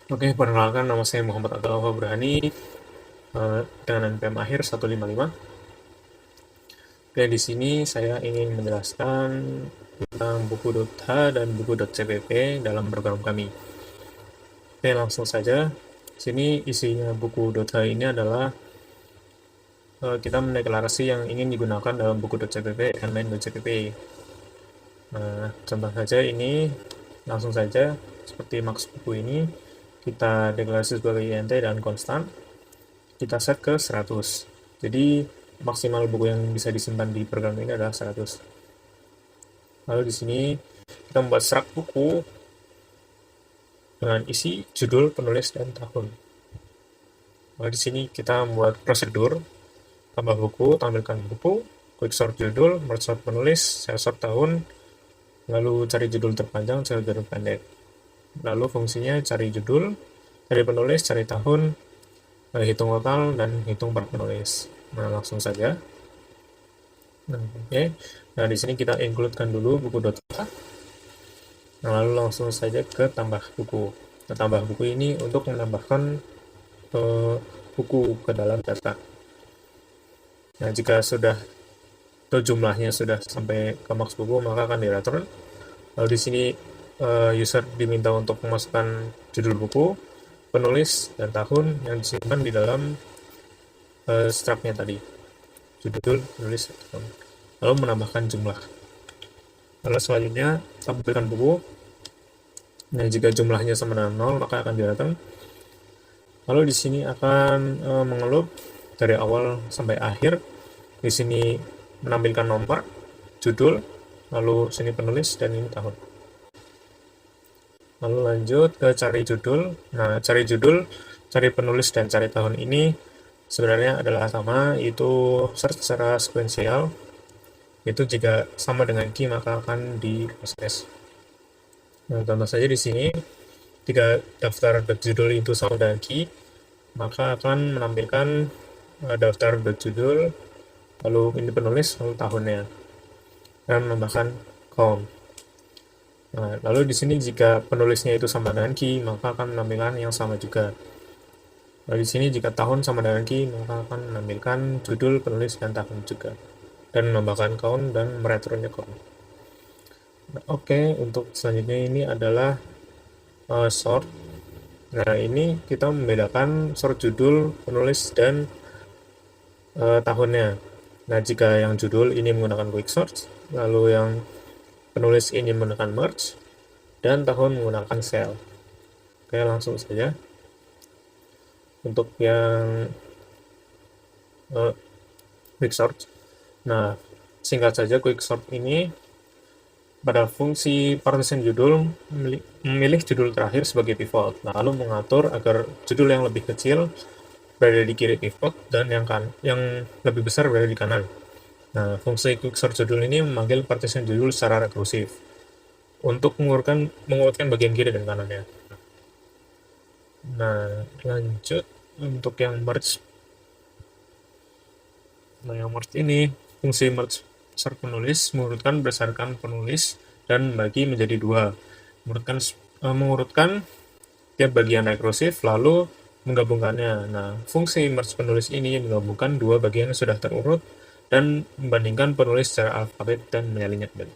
Oke, perkenalkan nama saya Muhammad Abdul Fabrani dengan NPM akhir 155. Oke, di sini saya ingin menjelaskan tentang buku .h dan buku .cpp dalam program kami. Oke, langsung saja. Sini isinya buku .h ini adalah kita mendeklarasi yang ingin digunakan dalam buku .cpp dan main .cpp. Nah, contoh saja ini, langsung saja seperti maksud buku ini, kita deklarasi sebagai int dan konstan. Kita set ke 100. Jadi maksimal buku yang bisa disimpan di program ini adalah 100. Lalu di sini kita membuat struct buku dengan isi judul, penulis, dan tahun. Lalu di sini kita membuat prosedur tambah buku, tampilkan buku, quick sort judul, merge sort penulis, cell sort tahun, lalu cari judul terpanjang, cari judul pendek. Lalu fungsinya cari judul, cari penulis, cari tahun, hitung total, dan hitung per penulis. Nah, langsung saja. Nah, oke. Nah, di sini kita include-kan dulu buku .h. Nah, lalu langsung saja ke tambah buku. Nah, tambah buku ini untuk menambahkan buku ke dalam data. Nah, jika sudah jumlahnya sudah sampai ke max buku, maka akan di-return. Lalu di sini user diminta untuk memasukkan judul buku, penulis, dan tahun yang disimpan di dalam struct-nya tadi. Judul, penulis, tahun. Lalu menambahkan jumlah. Lalu selanjutnya tampilkan buku. Nah, jika jumlahnya sama dengan 0, maka akan di-return. Lalu di sini akan mengelup dari awal sampai akhir. Di sini menampilkan nomor, judul, lalu sini penulis, dan ini tahun. Lalu lanjut ke cari judul. Nah, cari judul, cari penulis, dan cari tahun ini sebenarnya adalah sama, yaitu search secara sekuensial. Itu jika sama dengan key, maka akan diproses. Nah, contoh saja di sini, jika daftar judul itu sama dengan key, maka akan menampilkan daftar judul, lalu ini penulis, lalu tahunnya, dan menambahkan count. Nah, lalu di sini jika penulisnya itu sama dengan key, maka akan menampilkan yang sama juga. Lalu di sini jika tahun sama dengan key, maka akan menampilkan judul, penulis, dan tahun juga, dan menambahkan count dan mereturnnya count. Nah, oke, untuk selanjutnya ini adalah sort. Nah, ini kita membedakan sort judul, penulis, dan tahunnya. Nah, jika yang judul ini menggunakan quick sort, lalu yang penulis ini menggunakan merge, dan tahun menggunakan cell. Oke, langsung saja. Untuk yang quick sort, nah, singkat saja quick sort ini pada fungsi partition judul memilih judul terakhir sebagai pivot, lalu mengatur agar judul yang lebih kecil berada di kiri pivot dan yang lebih besar berada di kanan. Nah, fungsi quick sort judul ini memanggil partition judul secara rekursif untuk mengurutkan bagian kiri dan kanannya. Nah, lanjut untuk yang merge. Nah, yang merge ini, fungsi merge sort penulis mengurutkan berdasarkan penulis dan bagi menjadi dua. Mengurutkan tiap bagian rekursif lalu menggabungkannya. Nah, fungsi merge penulis ini menggabungkan dua bagian yang sudah terurut dan membandingkan penulis secara alfabet dan menyalinnya kembali.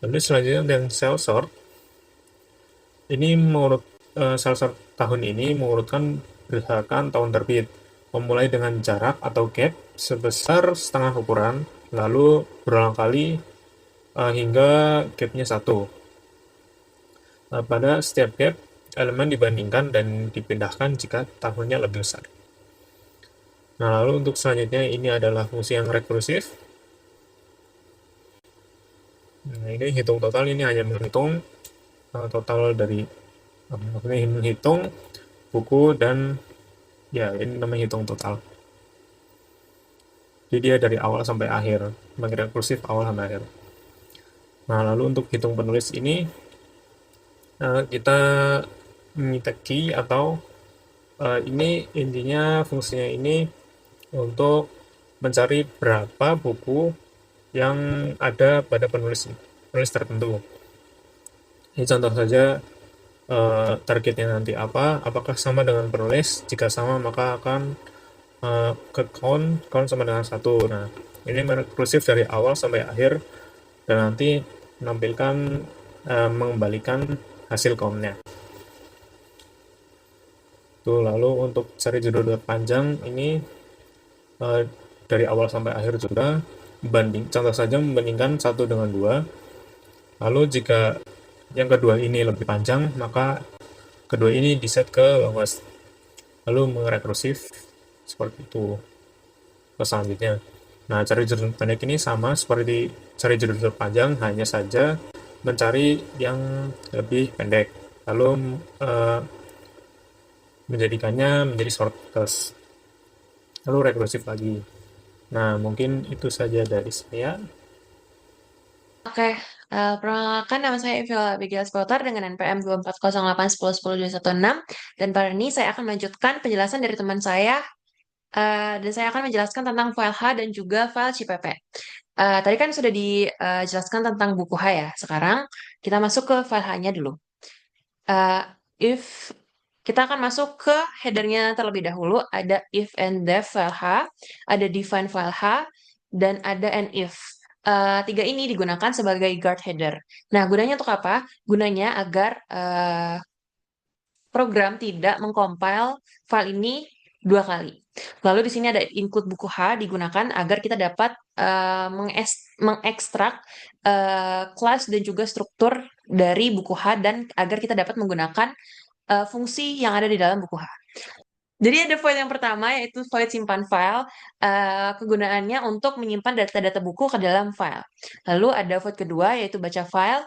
Lalu selanjutnya yang cell sort. Ini mengurut cell sort tahun ini mengurutkan berdasarkan tahun terbit, memulai dengan jarak atau gap sebesar setengah ukuran, lalu berulang kali hingga gapnya 1. Pada setiap gap, elemen dibandingkan dan dipindahkan jika tahunnya lebih besar. Nah, lalu untuk selanjutnya ini adalah fungsi yang rekursif. Nah, ini hitung total, ini hanya menghitung total dari menghitung buku dan ya ini namanya hitung total. Jadi dia dari awal sampai akhir, sebagai rekursif awal sampai akhir. Nah, lalu untuk hitung penulis ini kita meminta key atau ini intinya fungsinya ini untuk mencari berapa buku yang ada pada penulis tertentu. Ini contoh saja targetnya nanti apa, apakah sama dengan penulis. Jika sama maka akan ke count sama dengan 1. Nah, ini rekursif dari awal sampai akhir dan nanti menampilkan mengembalikan hasil countnya. Tuh, lalu untuk cari judul terpanjang ini dari awal sampai akhir juga, contoh saja membandingkan 1 dengan 2. Lalu jika yang kedua ini lebih panjang, maka kedua ini diset ke longest, lalu mengrekursif seperti itu ke selanjutnya. Nah, cari judul pendek ini sama seperti cari judul terpanjang, hanya saja mencari yang lebih pendek, lalu menjadikannya menjadi shortcut, lalu rekursif lagi. Nah, mungkin itu saja dari saya. Oke, perkenalkan nama saya Evila Abigail Spotar dengan NPM 240810102116 dan pada ini saya akan melanjutkan penjelasan dari teman saya dan saya akan menjelaskan tentang file H dan juga file CPP. Tadi kan sudah dijelaskan tentang buku H ya. Sekarang kita masuk ke file H-nya dulu. Uh, if kita akan masuk ke headernya terlebih dahulu, ada if and def file H, ada define file H, dan ada and if. Tiga ini digunakan sebagai guard header. Nah, gunanya untuk apa? Gunanya agar program tidak mengcompile file ini dua kali. Lalu di sini ada include buku H digunakan agar kita dapat mengekstrak kelas dan juga struktur dari buku H dan agar kita dapat menggunakan fungsi yang ada di dalam buku H. Jadi ada void yang pertama yaitu void simpan file, kegunaannya untuk menyimpan data-data buku ke dalam file. Lalu ada void kedua yaitu baca file.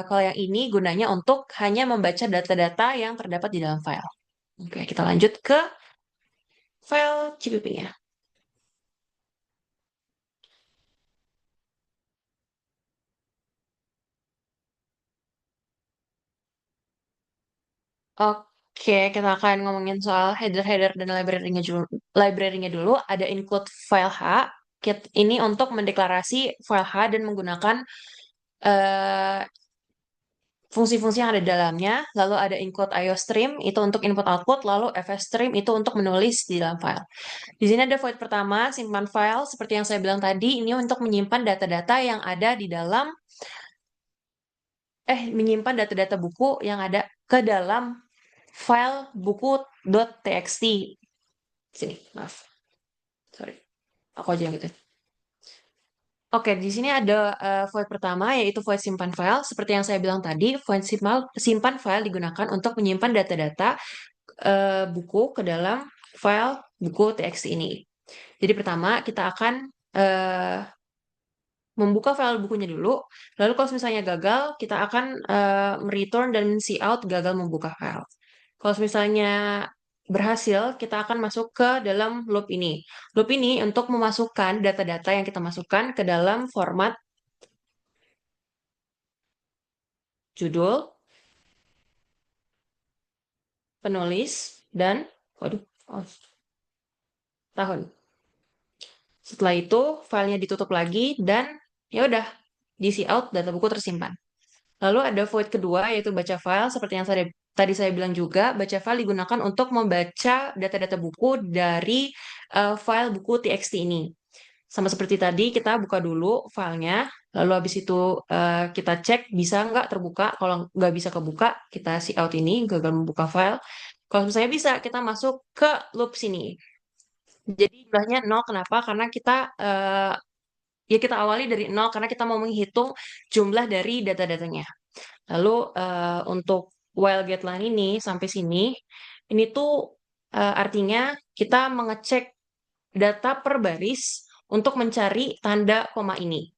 Kalau yang ini gunanya untuk hanya membaca data-data yang terdapat di dalam file. Oke, kita lanjut ke file CPP-nya. Oke, kita akan ngomongin soal header-header dan library-nya dulu. Ada include file H. Ini untuk mendeklarasi file H dan menggunakan eh, fungsi-fungsi yang ada di dalamnya. Lalu ada include IOStream, itu untuk input-output. Lalu FStream, itu untuk menulis di dalam file. Di sini ada void pertama, simpan file. Seperti yang saya bilang tadi, ini untuk menyimpan data-data yang ada di dalam, menyimpan data-data buku yang ada ke dalam file buku.txt. Sini, maaf. Sorry. Aku aja yang gitu. Oke, di sini ada void pertama, yaitu void simpan file. Seperti yang saya bilang tadi, void simpan file digunakan untuk menyimpan data-data buku ke dalam file buku txt ini. Jadi pertama, kita akan membuka file bukunya dulu. Lalu kalau misalnya gagal, kita akan return dan see out gagal membuka file. Kalau misalnya berhasil, kita akan masuk ke dalam loop ini. Loop ini untuk memasukkan data-data yang kita masukkan ke dalam format judul, penulis, dan tahun. Setelah itu, filenya ditutup lagi dan ya udah, di out data buku tersimpan. Lalu ada void kedua yaitu baca file. Seperti yang tadi saya bilang juga, baca file digunakan untuk membaca data-data buku dari file buku txt ini. Sama seperti tadi, kita buka dulu filenya, lalu habis itu kita cek bisa nggak terbuka. Kalau nggak bisa kebuka, kita see out ini, gagal membuka file. Kalau misalnya bisa, kita masuk ke loop sini. Jadi jumlahnya 0, kenapa? Karena kita awali dari 0 karena kita mau menghitung jumlah dari data-datanya. Lalu untuk while getLine ini sampai sini, ini tuh artinya kita mengecek data per baris untuk mencari tanda koma ini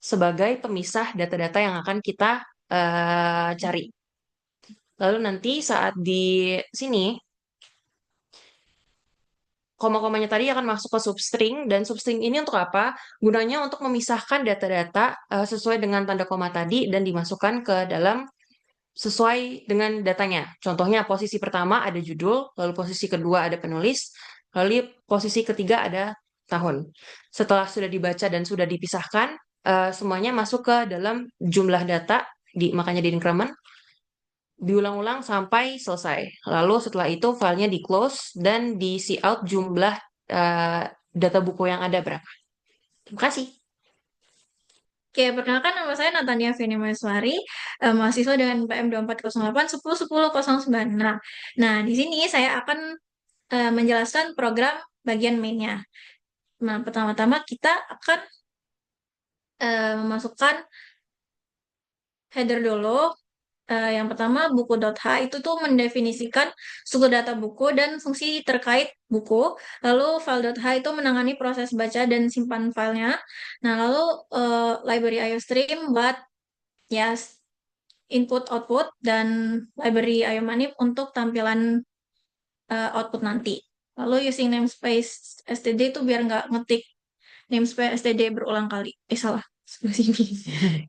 sebagai pemisah data-data yang akan kita cari. Lalu nanti saat di sini, koma-komanya tadi akan masuk ke substring, dan substring ini untuk apa? Gunanya untuk memisahkan data-data sesuai dengan tanda koma tadi dan dimasukkan ke dalam sesuai dengan datanya. Contohnya posisi pertama ada judul, lalu posisi kedua ada penulis, lalu posisi ketiga ada tahun. Setelah sudah dibaca dan sudah dipisahkan, semuanya masuk ke dalam jumlah data, makanya di increment. diulang-ulang sampai selesai. Lalu setelah itu filenya di close dan di see out jumlah eh, data buku yang ada berapa. Terima kasih. Oke, perkenalkan nama saya Natania Feni Maheswari, mahasiswa dengan PM 2408 10 10 09. Nah, di sini saya akan menjelaskan program bagian mainnya. Nah, pertama-tama kita akan memasukkan header dulu. Yang pertama, buku.h itu tuh mendefinisikan suku data buku dan fungsi terkait buku. Lalu file.h itu menangani proses baca dan simpan filenya. Nah, lalu library IOStream buat ya input output dan library IOManip untuk tampilan output nanti. Lalu using namespace std itu biar nggak ngetik namespace std berulang kali. Salah. Sebelah sini.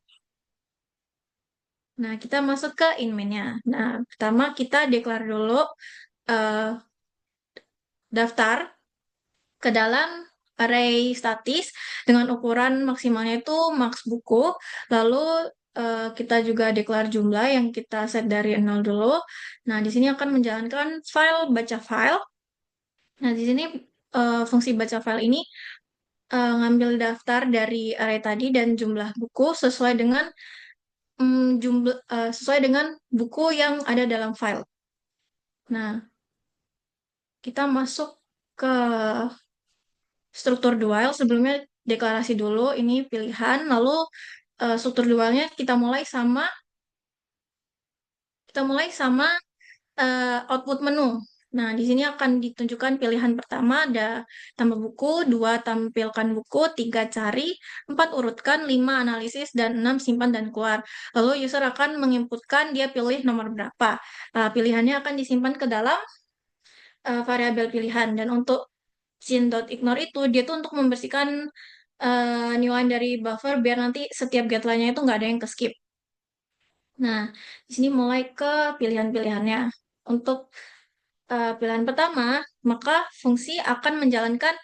Nah, kita masuk ke inmain-nya. Nah, pertama kita declare dulu eh, daftar ke dalam array statis dengan ukuran maksimalnya itu max buku. Lalu kita juga declare jumlah yang kita set dari 0 dulu. Nah, di sini akan menjalankan file baca file. Nah, di sini fungsi baca file ini ngambil daftar dari array tadi dan jumlah buku sesuai dengan buku yang ada dalam file. Nah, kita masuk ke struktur dual. Sebelumnya deklarasi dulu ini pilihan, lalu struktur dualnya kita mulai sama output menu. Nah, di sini akan ditunjukkan pilihan pertama ada tambah buku, 2 tampilkan buku, 3 cari, 4 urutkan, 5 analisis, dan 6 simpan dan keluar. Lalu user akan menginputkan dia pilih nomor berapa. Pilihannya akan disimpan ke dalam variabel pilihan. Dan untuk scene.ignore itu, dia tuh untuk membersihkan new line dari buffer biar nanti setiap getline-nya itu nggak ada yang ke skip. Nah, di sini mulai ke pilihan-pilihannya. Untuk pilihan pertama, maka fungsi akan menjalankan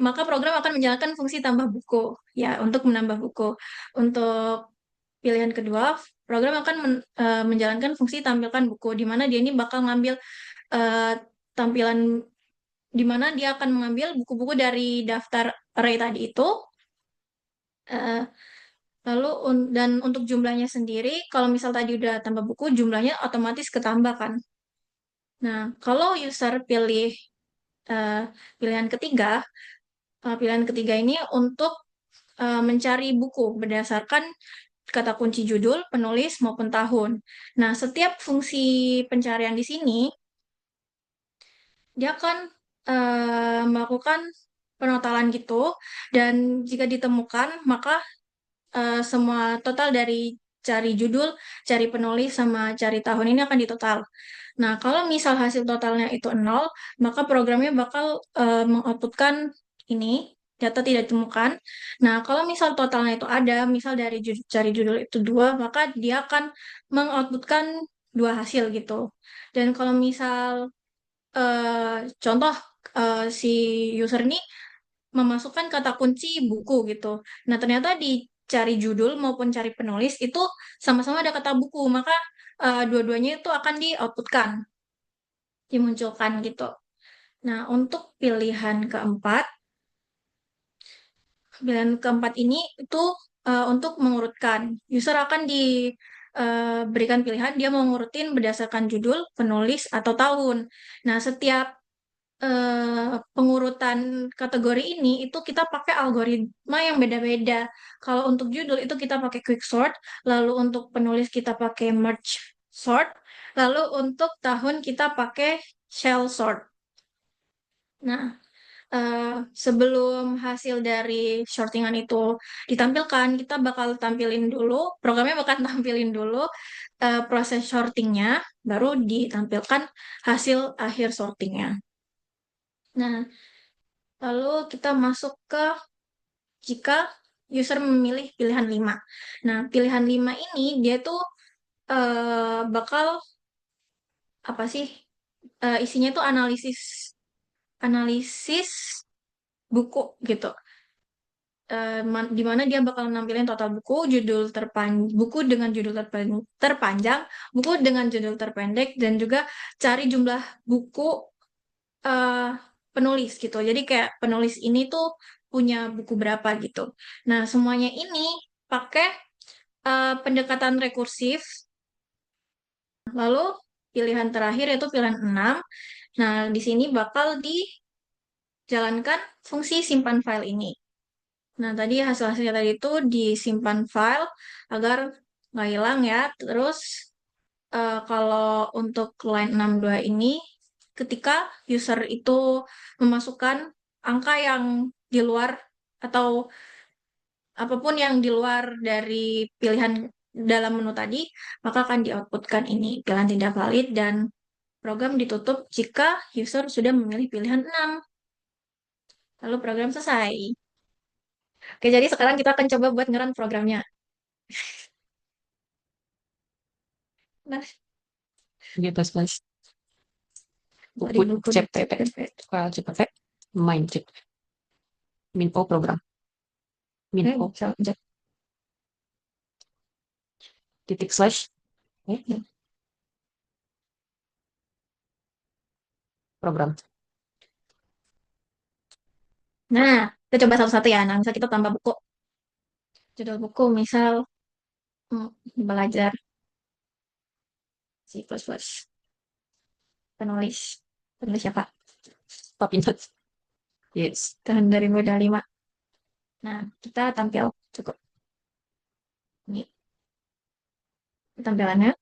maka program akan menjalankan fungsi tambah buku ya untuk menambah buku. Untuk pilihan kedua, program akan menjalankan fungsi tampilkan buku di mana dia ini bakal ngambil eh, tampilan di mana dia akan mengambil buku-buku dari daftar array tadi itu. eh, Lalu dan untuk jumlahnya sendiri, kalau misal tadi udah tambah buku, jumlahnya otomatis ketambah kan. Nah, kalau user pilih eh, pilihan ketiga ini untuk mencari buku berdasarkan kata kunci judul, penulis, maupun tahun. Nah, setiap fungsi pencarian di sini, dia akan melakukan penotalan gitu, dan jika ditemukan, maka semua total dari cari judul, cari penulis, sama cari tahun ini akan ditotal. Nah, kalau misal hasil totalnya itu nol, maka programnya bakal mengoutputkan ini, data tidak ditemukan. Nah, kalau misal totalnya itu ada, misal dari cari judul itu 2, maka dia akan mengoutputkan 2 hasil gitu. Dan kalau misal contoh si user ini memasukkan kata kunci buku gitu. Nah, ternyata di cari judul maupun cari penulis itu sama-sama ada kata buku, maka dua-duanya itu akan di-outputkan, dimunculkan gitu. Nah, untuk pilihan keempat ini itu untuk mengurutkan. User akan diberikan pilihan dia mau ngurutin berdasarkan judul, penulis, atau tahun. Nah, setiap pengurutan kategori ini itu kita pakai algoritma yang beda-beda. Kalau untuk judul itu kita pakai quick sort, lalu untuk penulis kita pakai merge sort, lalu untuk tahun kita pakai shell sort. Nah, sebelum hasil dari sortingan itu ditampilkan, kita bakal tampilin dulu, programnya bakal tampilin dulu proses sortingnya, baru ditampilkan hasil akhir sortingnya. Nah, lalu kita masuk ke jika user memilih pilihan 5. Nah, pilihan 5 ini dia tuh bakal apa sih? Isinya tuh analisis analisis buku gitu. di mana dia bakal nampilin total buku, buku dengan judul terpanjang, buku dengan judul terpendek, dan juga cari jumlah buku eh, penulis gitu. Jadi kayak penulis ini tuh punya buku berapa gitu. Nah, semuanya ini pakai pendekatan rekursif. Lalu pilihan terakhir yaitu pilihan 6. Nah, di sini bakal dijalankan fungsi simpan file ini. Nah, tadi hasil-hasilnya tadi itu disimpan file agar nggak hilang ya. Terus kalau untuk line 62 ini, ketika user itu memasukkan angka yang di luar atau apapun yang di luar dari pilihan dalam menu tadi, maka akan di-outputkan ini pilihan tidak valid dan program ditutup jika user sudah memilih pilihan 6. Lalu program selesai. Oke, jadi sekarang kita akan coba buat ngerun programnya. Nah, Gitu, guys. dari Buku buku CPP, file CPP, main cek, minfo program, minfo, titik slash, program. Nah, kita coba satu-satu ya. Nah, misal kita tambah buku. Judul buku misal belajar C++. Penulis. Penulis siapa? Papinat. Yes. Tahun 2025. Nah, kita tampil cukup. Ini tampilannya.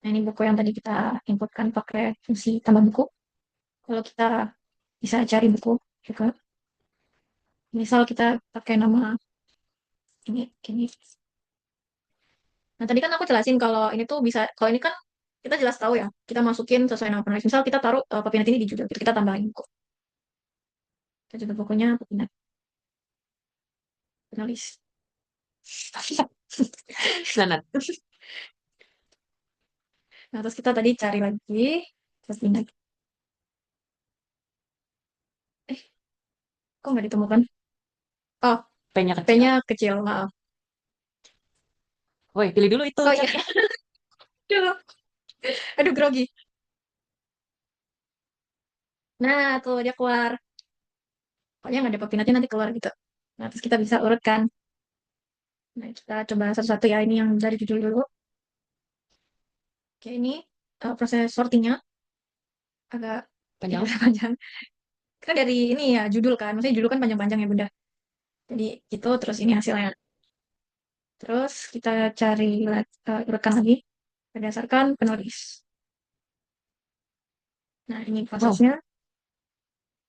Nah, ini buku yang tadi kita inputkan pakai fungsi tambah buku. Kalau kita bisa cari buku juga. Misal kita pakai nama ini. Nah, tadi kan aku jelasin kalau ini tuh bisa, kalau ini kan kita jelas tahu ya, kita masukin sesuai nama penulis. Misal kita taruh Papinat ini di judul, kita tambahin buku. Kita judul bukunya Papinat. Penulis. Nanat. Nah, terus kita tadi cari lagi Papinat. Kok nggak ditemukan? Oh, P-nya kecil. P-nya kecil, maaf. Woi, pilih dulu itu. Oh iya, aduh, aduh grogi. Nah, tuh dia keluar. Pokoknya nggak ada Papinatnya nanti keluar gitu. Nah, terus kita bisa urutkan. Nah, kita coba satu-satu ya. Ini yang dari judul dulu. Oke, ini proses sortingnya agak Panjang. panjang. Kan dari ini ya judul kan, maksudnya judul kan panjang-panjang ya bunda. Jadi gitu terus ini hasilnya. Terus kita cari urutkan lagi berdasarkan penulis. Nah ini prosesnya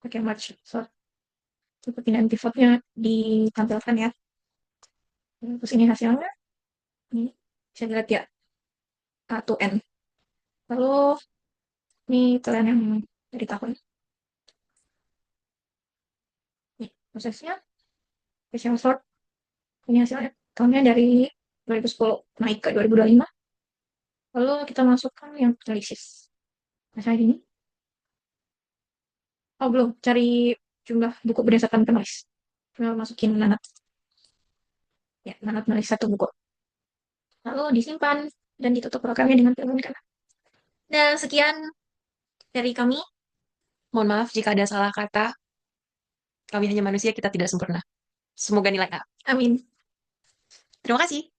pakai merge sort. Perpindahan pivotnya ditampilkan ya. Terus ini hasilnya, ini bisa dilihat ya A to N. Lalu ini kalian yang dari tahun. Nih prosesnya special sort. Ini hasilnya tahunnya dari 2010 naik ke 2025. Lalu kita masukkan yang analisis. Nah, saya ini. Oh, belum. Cari jumlah buku berdasarkan penulis. Masukin nanat. Ya, nanat nulis satu buku. Lalu disimpan dan ditutup programnya dengan pilihan kanan. Dan sekian dari kami. Mohon maaf jika ada salah kata. Kami hanya manusia, kita tidak sempurna. Semoga nilai A. Amin. Terima kasih.